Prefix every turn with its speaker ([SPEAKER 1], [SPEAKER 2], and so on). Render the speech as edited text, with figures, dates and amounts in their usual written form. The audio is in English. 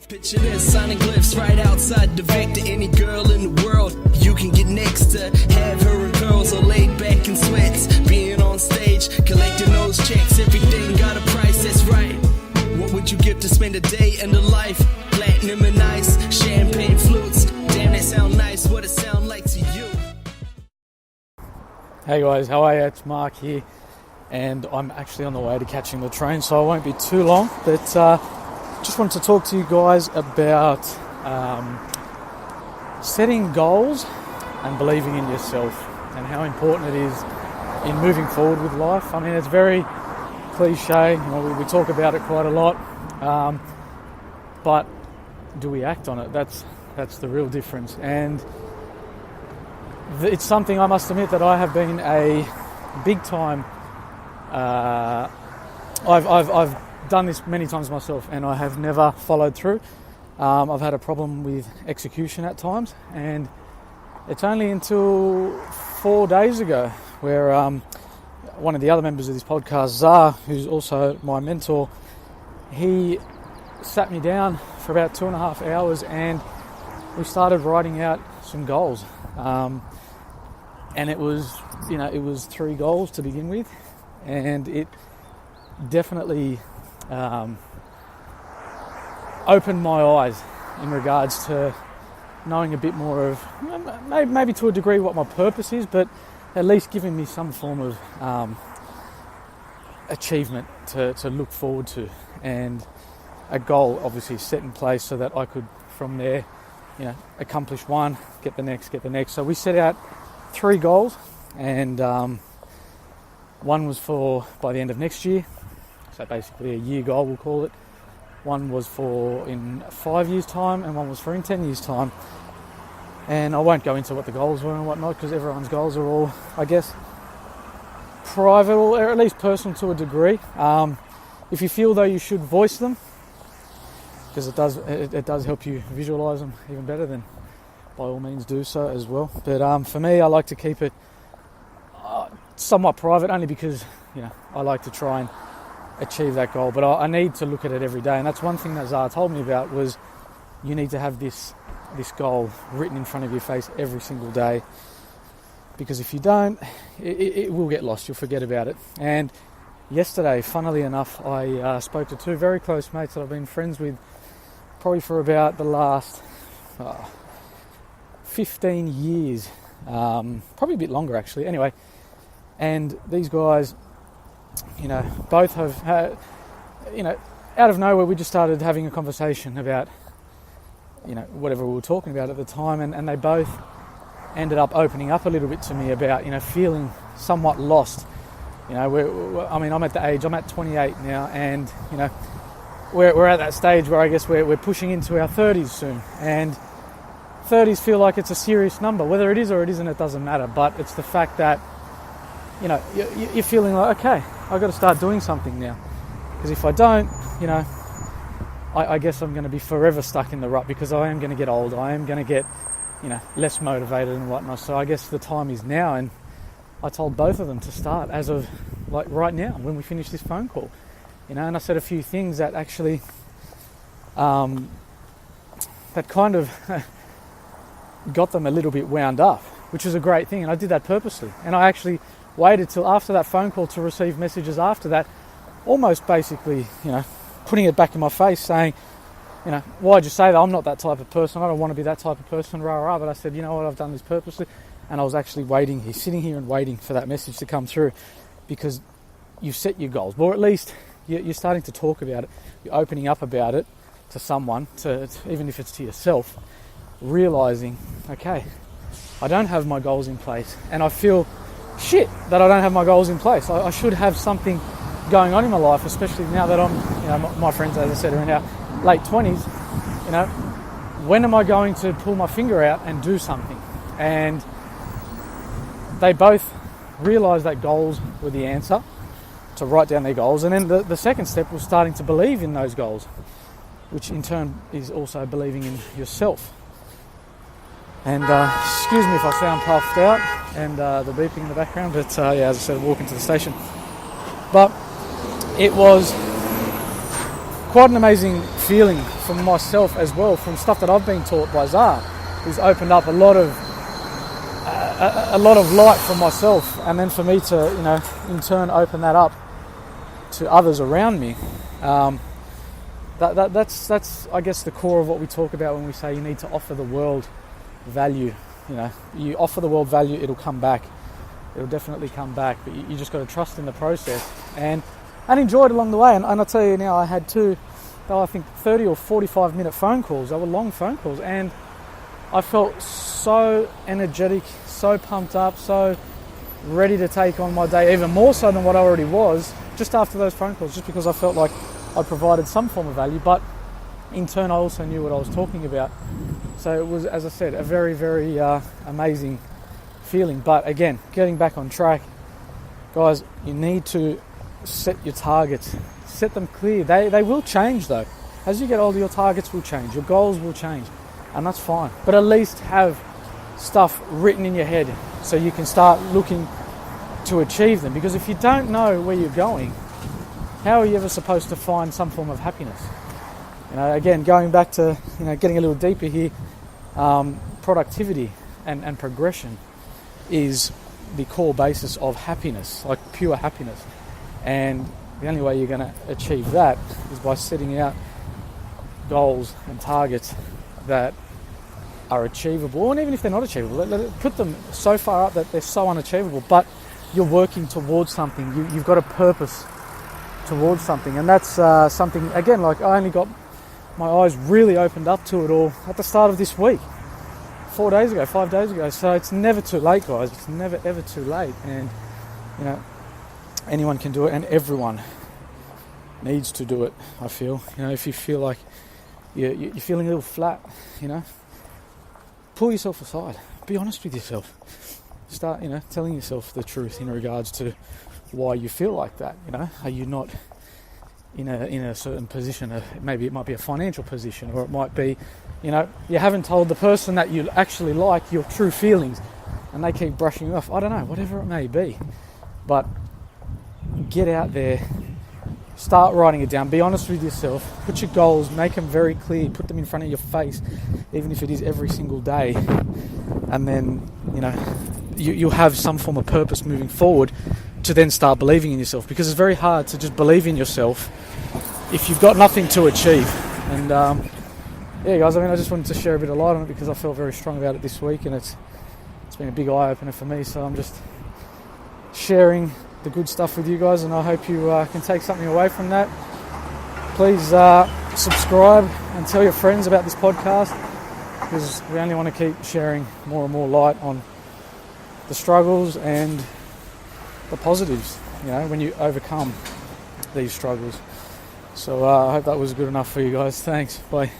[SPEAKER 1] Picture this, signing glyphs right outside the vector. Any girl in the world you can get next to. Have her in curls or laid back in sweats. Being on stage, collecting those checks. Everything got a price, that's right. What would you give to spend a day in the life? Platinum and ice, champagne flutes. Damn, that sound nice. What it sound like to you?
[SPEAKER 2] Hey guys, how are you? It's Mark here, and I'm actually on the way to catching the train, so I won't be too long, but just wanted to talk to you guys about setting goals and believing in yourself and how important it is in moving forward with life. I mean, it's very cliche, you know, we talk about it quite a lot, but do we act on it? That's the real difference. And it's something, I must admit, that I have been a big time. I've done this many times myself, and I have never followed through. I've had a problem with execution at times, and it's only until 4 days ago where one of the other members of this podcast, Zah, who's also my mentor, he sat me down for about 2.5 hours, and we started writing out some goals. And it was 3 goals to begin with, and it definitely opened my eyes in regards to knowing a bit more of, maybe to a degree, what my purpose is, but at least giving me some form of achievement to look forward to, and a goal obviously set in place so that I could from there, accomplish one, get the next. So we set out 3 goals, and one was for by the end of next year, so basically a year goal we'll call it. One was for in 5 years' time, and one was for in 10 years' time. And I won't go into what the goals were and whatnot, because everyone's goals are all, I guess, private, or at least personal to a degree. If you feel though, you should voice them, because it does help you visualise them even better, then by all means do so as well. But for me, I like to keep it somewhat private, only because I like to try and achieve that goal. But I need to look at it every day, and that's one thing that Zara told me about, was you need to have this goal written in front of your face every single day, because if you don't, it will get lost. You'll forget about it. And yesterday, funnily enough, I spoke to 2 very close mates that I've been friends with probably for about the last 15 years, probably a bit longer actually. Anyway, and these guys, both have had, out of nowhere, we just started having a conversation about, whatever we were talking about at the time, and they both ended up opening up a little bit to me about, feeling somewhat lost. I'm at the age, I'm at 28 now, and, we're at that stage where I guess we're pushing into our 30s soon, and 30s feel like it's a serious number. Whether it is or it isn't, it doesn't matter, but it's the fact that, you're feeling like, okay, I've got to start doing something now, because if I don't, I guess I'm going to be forever stuck in the rut, because I am going to get old, I am going to get, less motivated and whatnot. So I guess the time is now, and I told both of them to start as of like right now when we finish this phone call, and I said a few things that actually, that kind of got them a little bit wound up, which is a great thing, and I did that purposely. And I actually waited till after that phone call to receive messages after that, almost basically, putting it back in my face, saying, why'd you say that? I'm not that type of person. I don't want to be that type of person, rah. But I said, you know what, I've done this purposely. And I was actually sitting here and waiting for that message to come through, because you've set your goals, or at least you're starting to talk about it. You're opening up about it to someone, even if it's to yourself, realising, okay, I don't have my goals in place, and I feel shit that I don't have my goals in place. I should have something going on in my life, especially now that I'm, my friends, as I said, are in our late 20s. When am I going to pull my finger out and do something? And they both realised that goals were the answer, to write down their goals. And then the second step was starting to believe in those goals, which in turn is also believing in yourself. And excuse me if I sound puffed out and the beeping in the background, but as I said, walking to the station. But it was quite an amazing feeling for myself as well, from stuff that I've been taught by Zar, who's opened up a lot of light for myself, and then for me to, in turn open that up to others around me. That's I guess the core of what we talk about when we say you need to offer the world value. You offer the world value, it'll come back. It'll definitely come back, but you just got to trust in the process and enjoy it along the way. And I'll tell you now, I had two, I think 30 or 45 minute phone calls. They were long phone calls, and I felt so energetic, so pumped up, so ready to take on my day, even more so than what I already was, just after those phone calls, just because I felt like I provided some form of value, but in turn I also knew what I was talking about. So it was, as I said, a very, very amazing feeling. But again, getting back on track, guys, you need to set your targets, set them clear. They will change though. As you get older, your targets will change, your goals will change, and that's fine. But at least have stuff written in your head so you can start looking to achieve them. Because if you don't know where you're going, how are you ever supposed to find some form of happiness? Again, going back to getting a little deeper here, productivity and progression is the core basis of happiness, like pure happiness. And the only way you're going to achieve that is by setting out goals and targets that are achievable, and even if they're not achievable, put them so far up that they're so unachievable, but you're working towards something. You've got a purpose towards something, and that's something, again, like I only got my eyes really opened up to it all at the start of this week, 5 days ago. So it's never too late, guys. It's never ever too late, and anyone can do it, and everyone needs to do it. I feel, if you feel like you're feeling a little flat, pull yourself aside. Be honest with yourself. Start, telling yourself the truth in regards to why you feel like that. Are you not in a certain position? Maybe it might be a financial position, or it might be, you haven't told the person that you actually like your true feelings, and they keep brushing you off. I don't know, whatever it may be. But get out there, start writing it down, be honest with yourself, put your goals, make them very clear, put them in front of your face, even if it is every single day, and then you'll have some form of purpose moving forward to then start believing in yourself, because it's very hard to just believe in yourself if you've got nothing to achieve. And yeah, guys, I just wanted to share a bit of light on it because I felt very strong about it this week, and it's been a big eye-opener for me. So I'm just sharing the good stuff with you guys, and I hope you can take something away from that. Please subscribe and tell your friends about this podcast, because we only want to keep sharing more and more light on the struggles and the positives, when you overcome these struggles. So I hope that was good enough for you guys. Thanks. Bye.